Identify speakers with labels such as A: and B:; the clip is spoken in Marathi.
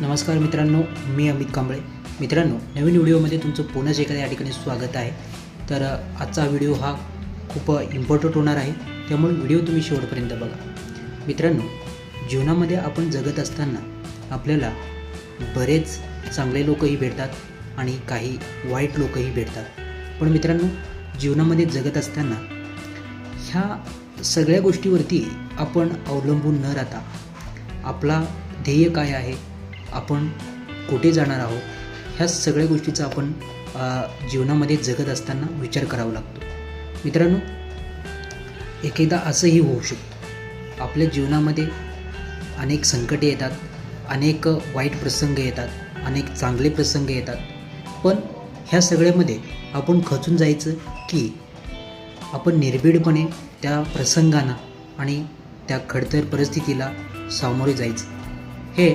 A: नमस्कार मित्रांनो, मी अमित कांबळे. मित्रांनो, नवीन व्हिडिओमध्ये तुमचं पुन्हा एकदा या ठिकाणी स्वागत आहे. तर आजचा व्हिडिओ हा खूप इम्पॉर्टंट होणार आहे, त्यामुळे व्हिडिओ तुम्ही शेवटपर्यंत बघा. मित्रांनो, जीवनामध्ये आपण जगत असताना आपल्याला बरेच चांगले लोकही भेटतात आणि काही वाईट लोकही भेटतात. पण मित्रांनो, जीवनामध्ये जगत असताना ह्या सगळ्या गोष्टीवरती आपण अवलंबून न राहता आपला ध्येय काय आहे, आपण कुठे जाणार आहोत, ह्या सगळ्या गोष्टीचा आपण जीवनामध्ये जगत असताना विचार करावा लागतो. मित्रांनो, एकदा असंही होऊ शकतं, आपल्या जीवनामध्ये अनेक संकटे येतात, अनेक वाईट प्रसंग येतात, अनेक चांगले प्रसंग येतात. पण ह्या सगळ्यामध्ये आपण खचून जायचं की आपण निर्भीडपणे त्या प्रसंगांना आणि त्या खडतर परिस्थितीला सामोरे जायचं. हे